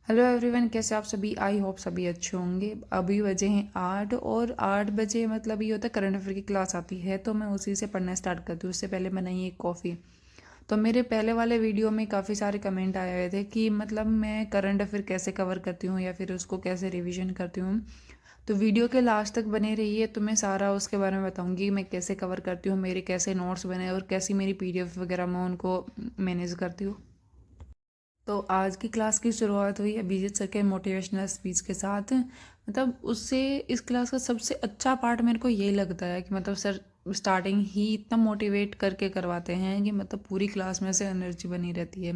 Hello everyone, कैसे आप सभी। आई होप सभी अच्छे होंगे। अभी बजे हैं 8 और 8 बजे मतलब ये होता है करंट अफेयर की क्लास आती है तो मैं उसी से पढ़ना स्टार्ट करती हूँ। उससे पहले बनाई एक कॉफ़ी। तो मेरे पहले वाले वीडियो में काफ़ी सारे कमेंट आए हुए थे कि मतलब मैं करंट अफेयर कैसे कवर करती हूँ या फिर उसको कैसे रिविजन करती हूँ। तो वीडियो के लास्ट तक बने रहिए तो मैं सारा उसके बारे में बताऊँगी, मैं कैसे कवर करती हूँ, मेरे कैसे नोट्स बने और कैसी मेरी PDF वगैरह मैं उनको मैनेज करती हूँ। तो आज की क्लास की शुरुआत हुई अभिजीत सर के मोटिवेशनल स्पीच के साथ। मतलब उससे इस क्लास का सबसे अच्छा पार्ट मेरे को यही लगता है कि मतलब सर स्टार्टिंग ही इतना मोटिवेट करके करवाते हैं कि मतलब पूरी क्लास में से एनर्जी बनी रहती है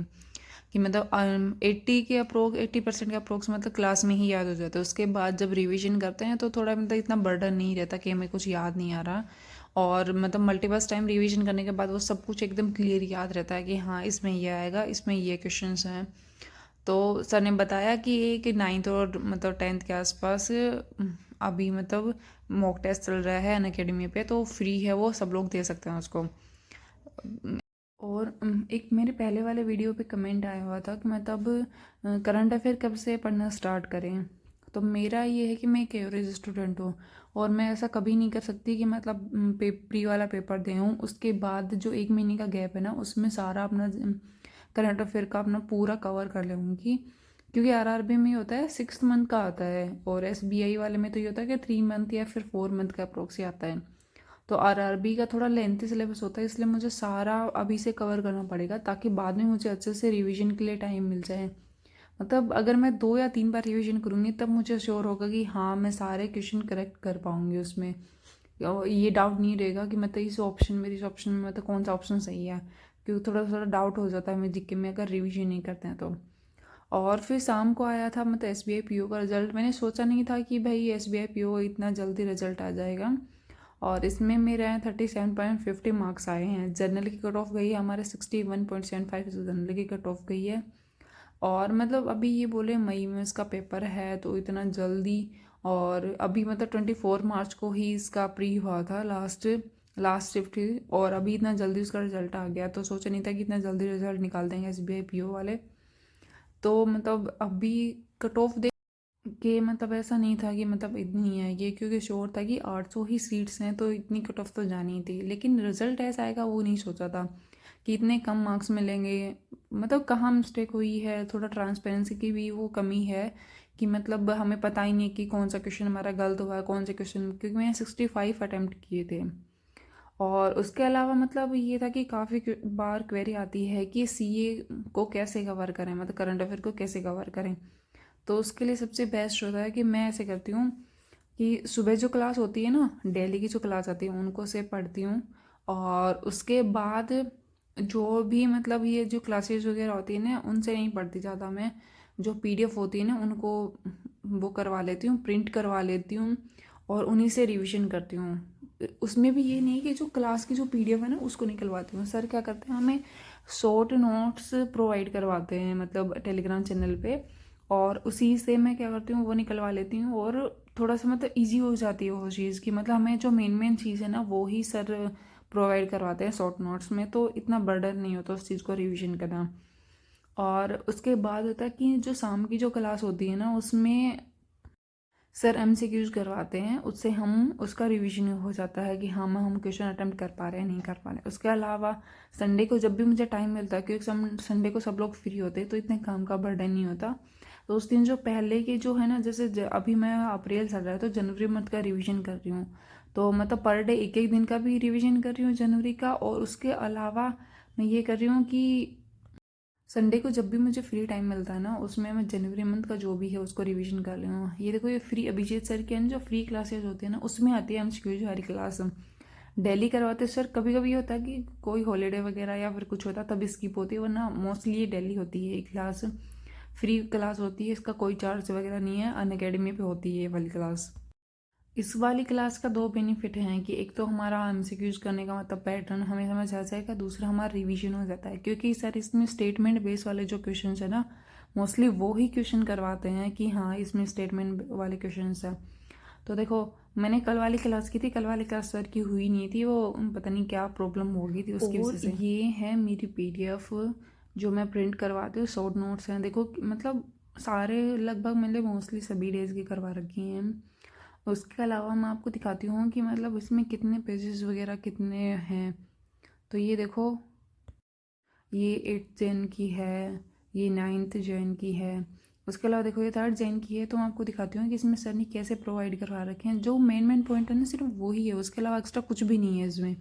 कि मतलब 80% के अप्रोक्स मतलब क्लास में ही याद हो जाता है। उसके बाद जब रिवीजन करते हैं तो थोड़ा मतलब इतना बर्डन नहीं रहता कि हमें कुछ याद नहीं आ रहा। और मतलब मल्टीपल्स टाइम रिवीजन करने के बाद वो सब कुछ एकदम क्लियर याद रहता है कि हाँ इसमें ये आएगा, इसमें ये क्वेश्चंस हैं। तो सर ने बताया कि 9th और मतलब 10th के आसपास अभी मतलब मॉक टेस्ट चल रहा है अन अकेडमी पे, तो फ्री है, वो सब लोग दे सकते हैं उसको। और एक मेरे पहले वाले वीडियो पे कमेंट आया हुआ था कि मतलब करंट अफेयर कब से पढ़ना स्टार्ट करें। तो मेरा ये है कि मैं एक एवरेज स्टूडेंट हूँ और मैं ऐसा कभी नहीं कर सकती कि मतलब प्री वाला पेपर दे हूँ उसके बाद जो 1 महीने का गैप है ना उसमें सारा अपना करंट अफेयर का अपना पूरा कवर कर लूँगी। क्योंकि RRB में होता है 6 मंथ का आता है और SBI वाले में तो ये होता है कि 3 मंथ या फिर 4 मंथ का अप्रोक्स आता है। तो RRB का थोड़ा लेंथी सिलेबस होता है, इसलिए मुझे सारा अभी से कवर करना पड़ेगा ताकि बाद में मुझे अच्छे से रिवीजन के लिए टाइम मिल जाए। मतलब अगर मैं 2 या 3 बार रिवीजन करूँगी तब मुझे श्योर होगा कि हाँ मैं सारे क्वेश्चन करेक्ट कर पाऊँगी उसमें। और ये डाउट नहीं रहेगा कि मतलब इस ऑप्शन में मतलब कौन सा ऑप्शन सही है, क्योंकि थोड़ा थोड़ा डाउट हो जाता है हमें जीके में अगर रिवीजन नहीं करते हैं तो। और फिर शाम को आया था मतलब SBI PO का रिजल्ट। मैंने सोचा नहीं था कि भाई SBI PO इतना जल्दी रिजल्ट आ जाएगा। और इसमें मेरे 37.50 मार्क्स आए हैं। जनरल की कट ऑफ गई है हमारे 61.75 जनरल की कट ऑफ गई है। और मतलब अभी ये बोले मई में इसका पेपर है तो इतना जल्दी। और अभी मतलब 24 मार्च को ही इसका प्री हुआ था, लास्ट शिफ्ट थी, और अभी इतना जल्दी उसका रिजल्ट आ गया तो सोचा नहीं था कि इतना जल्दी रिजल्ट निकाल देंगे SBI PO वाले। तो मतलब अभी कट ऑफ दे के मतलब ऐसा नहीं था कि मतलब इतनी है ये, क्योंकि श्योर था कि 800 ही सीट्स हैं तो इतनी कट ऑफ तो जानी ही थी, लेकिन रिजल्ट ऐसा आएगा वो नहीं सोचा था कि इतने कम मार्क्स मिलेंगे। मतलब कहाँ मिस्टेक हुई है, थोड़ा ट्रांसपेरेंसी की भी वो कमी है कि मतलब हमें पता ही नहीं कि कौन सा क्वेश्चन हमारा गलत हुआ है, कौन से क्वेश्चन, क्योंकि मैंने 65 अटैम्प्ट किए थे। और उसके अलावा मतलब ये था कि काफ़ी बार क्वेरी आती है कि CA को कैसे कवर करें, मतलब करंट अफेयर को कैसे कवर करें। तो उसके लिए सबसे बेस्ट होता है कि मैं ऐसे करती हूँ कि सुबह जो क्लास होती है ना, डेली की जो क्लास आती है उनको से पढ़ती हूँ। और उसके बाद जो भी मतलब ये जो क्लासेस वगैरह होती है ना उनसे नहीं पढ़ती ज़्यादा मैं। जो PDF होती है ना उनको वो करवा लेती हूँ, प्रिंट करवा लेती हूँ और उन्हीं से रिविजन करती हूँ। उसमें भी ये नहीं कि जो क्लास की जो PDF है ना उसको निकलवाती हूँ। सर क्या करते हैं, हमें शॉर्ट नोट्स प्रोवाइड करवाते हैं मतलब टेलीग्राम चैनल पे, और उसी से मैं क्या करती हूँ वो निकलवा लेती हूँ। और थोड़ा सा मतलब इजी हो जाती है वो चीज़ की, मतलब हमें जो मेन मेन चीज़ है ना वो ही सर प्रोवाइड करवाते हैं शॉर्ट नोट्स में, तो इतना बर्डन नहीं होता उस चीज़ को रिवीजन करना। और उसके बाद होता है कि जो शाम की जो क्लास होती है ना उसमें सर MCQs करवाते हैं, उससे हम उसका रिवीजन हो जाता है कि हाँ हम क्वेश्चन अटेम्प्ट कर पा रहे हैं नहीं कर पा रहे हैं। उसके अलावा संडे को जब भी मुझे टाइम मिलता है, क्योंकि संडे को सब लोग फ्री होते हैं तो इतने काम का बर्डन नहीं होता। तो उस दिन जो पहले के जो है ना, जैसे अभी मैं अप्रैल चल रहा है तो जनवरी मंथ का रिविज़न कर रही हूँ। तो मतलब पर डे एक एक दिन का भी रिविज़न कर रही हूँ जनवरी का। और उसके अलावा मैं ये कर रही हूँ कि संडे को जब भी मुझे फ्री टाइम मिलता है ना उसमें मैं जनवरी मंथ का जो भी है उसको रिवीजन कर रही हूँ। ये देखो, ये फ्री अभिजीत सर के जो फ्री क्लासेज होती है ना उसमें आती है MCQ वाली क्लास। डेली करवाते सर, कभी कभी होता है कि कोई हॉलीडे वगैरह या फिर कुछ होता है तब स्किप होती है, वरना मोस्टली ये डेली होती है। ये क्लास फ्री क्लास होती है, इसका कोई चार्ज वगैरह नहीं है, अन अकेडमी पे होती है ये वाली क्लास। इस वाली क्लास का दो बेनिफिट हैं कि एक तो हमारा MCQs करने का मतलब पैटर्न हमें समझ आ जाएगा, दूसरा हमारा रिवीजन हो जाता है, क्योंकि सर इसमें स्टेटमेंट बेस वाले जो क्वेश्चंस है ना मोस्टली वो ही क्वेश्चन करवाते हैं कि हाँ इसमें स्टेटमेंट वाले क्वेश्चंस है। तो देखो, मैंने कल वाली क्लास की थी, कल वाली क्लास सर की हुई नहीं थी, वो पता नहीं क्या प्रॉब्लम हो गई थी उसकी वजह से। ये है मेरी PDF जो मैं प्रिंट करवाती हूँ, शॉर्ट नोट्स हैं देखो। मतलब सारे लगभग मैंने मोस्टली सभी डेज़ की करवा रखी हैं। उसके अलावा मैं आपको दिखाती हूँ कि मतलब इसमें कितने पेजेस वगैरह कितने हैं। तो ये देखो, ये 8 जैन की है, ये 9th जैन की है। उसके अलावा देखो ये 3rd जैन की है। तो मैं आपको दिखाती हूँ कि इसमें सर ने कैसे प्रोवाइड करवा रखे हैं। जो मेन पॉइंट है ना सिर्फ वो ही है, उसके अलावा एक्स्ट्रा कुछ भी नहीं है इसमें।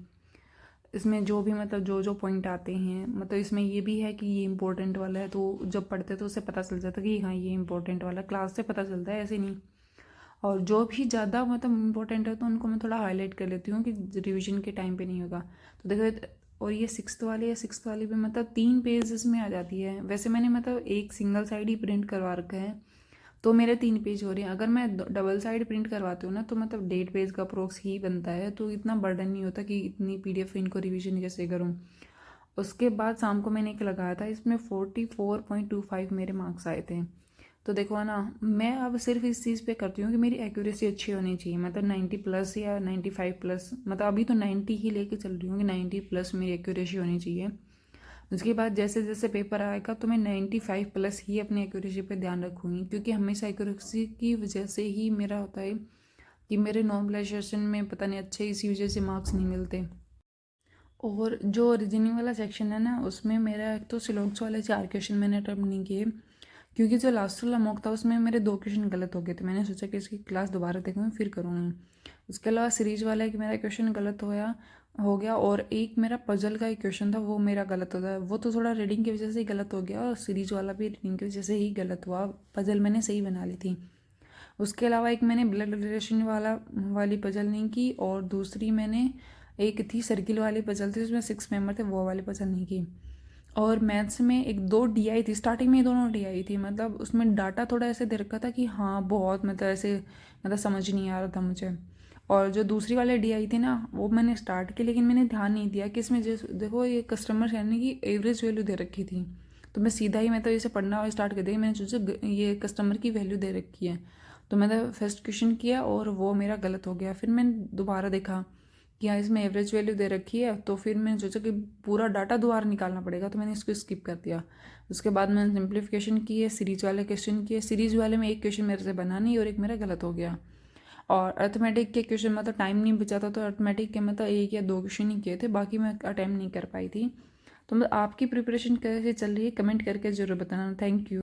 इसमें जो भी मतलब जो पॉइंट आते हैं, मतलब इसमें ये भी है कि ये इंपॉर्टेंट वाला है, तो जब पढ़ते तो उससे पता चल जाता है कि हाँ ये इंपॉर्टेंट वाला, क्लास से पता चलता है, ऐसे नहीं। और जो भी ज़्यादा मतलब इम्पोर्टेंट है तो उनको मैं थोड़ा हाईलाइट कर लेती हूँ कि रिवीजन के टाइम पे नहीं होगा। तो देखो, और ये सिक्स्थ वाली भी मतलब 3 पेजेस में आ जाती है। वैसे मैंने मतलब एक सिंगल साइड ही प्रिंट करवा रखा है, तो मेरे 3 पेज हो रहे हैं। अगर मैं डबल साइड प्रिंट करवाती हूँ ना तो मतलब 1.5 पेज का अप्रोक्स ही बनता है, तो इतना बर्डन नहीं होता कि इतनी PDF इनको रिवीजन कैसे करूँ। उसके बाद शाम को मैंने एक लगाया था, इसमें 44.25 मेरे मार्क्स आए थे। तो देखो ना, मैं अब सिर्फ इस चीज़ पे करती हूँ कि मेरी एक्यूरेसी अच्छी होनी चाहिए, मतलब 90+ या 95+, मतलब अभी तो 90 ही लेके चल रही हूँ कि 90+ मेरी एक्यूरेसी होनी चाहिए। उसके बाद जैसे जैसे पेपर आएगा तो मैं 95+ ही अपनी एक्यूरेसी पे ध्यान रखूँगी, क्योंकि हमेशा एक्यूरेसी की वजह से ही मेरा होता है कि मेरे नॉर्मलाइजेशन में पता नहीं अच्छे इसी वजह से मार्क्स नहीं मिलते। और जो रीजनिंग वाला सेक्शन है ना, उसमें मेरा एक तो सिलोक्स वाले 4 क्वेश्चन मैंने अटेम्प्ट नहीं किए, क्योंकि जो लास्ट वाला मॉक था उसमें मेरे 2 क्वेश्चन गलत हो गए थे। मैंने सोचा कि इसकी क्लास दोबारा देखूँगी फिर करूँगी। उसके अलावा सीरीज वाला एक मेरा क्वेश्चन गलत हो गया, और एक मेरा पजल का एक क्वेश्चन था वो मेरा गलत होता है। वो तो थोड़ा रीडिंग की वजह से ही गलत हो गया, और सीरीज वाला भी रीडिंग की वजह से ही गलत हुआ। पजल मैंने सही बना ली थी। उसके अलावा एक मैंने ब्लड रिलेशन वाली पजल नहीं की, और दूसरी मैंने एक थी सर्किल वाली पजल थी, उसमें 6 मेंबर थे, वो वाली पजल नहीं की। और मैथ्स में एक 2 DI थी, स्टार्टिंग में ही दोनों DI थी, मतलब उसमें डाटा थोड़ा ऐसे दे रखा था कि हाँ बहुत मतलब ऐसे मतलब समझ नहीं आ रहा था मुझे। और जो दूसरी वाले DI थी ना, वो मैंने स्टार्ट की, लेकिन मैंने ध्यान नहीं दिया कि इसमें देखो ये कस्टमर यानी कि एवरेज वैल्यू दे रखी थी। तो मैं सीधा ही मतलब इसे पढ़ना स्टार्ट कर दिया। मैंने सोचा ये कस्टमर की वैल्यू दे रखी है, तो मैंने फर्स्ट क्वेश्चन किया और वो मेरा गलत हो गया। फिर मैंने दोबारा देखा कि हाँ इसमें एवरेज वैल्यू दे रखी है, तो फिर मैंने सोचा कि पूरा डाटा दोबारा निकालना पड़ेगा, तो मैंने इसको स्किप कर दिया। उसके बाद मैंने सिंप्लीफिकेशन की है, सीरीज वाले क्वेश्चन किए। सीरीज वाले में एक क्वेश्चन मेरे से बना नहीं और एक मेरा गलत हो गया। और अर्थमेटिक के क्वेश्चन मतलब टाइम नहीं बचा था, तो अर्थमेटिक के मतलब 1 या 2 क्वेश्चन ही किए थे, बाकी मैं अटैम्प्ट नहीं कर पाई थी। तो मतलब आपकी प्रिपरेशन कैसे चल रही है, कमेंट करके ज़रूर बताना। Thank you.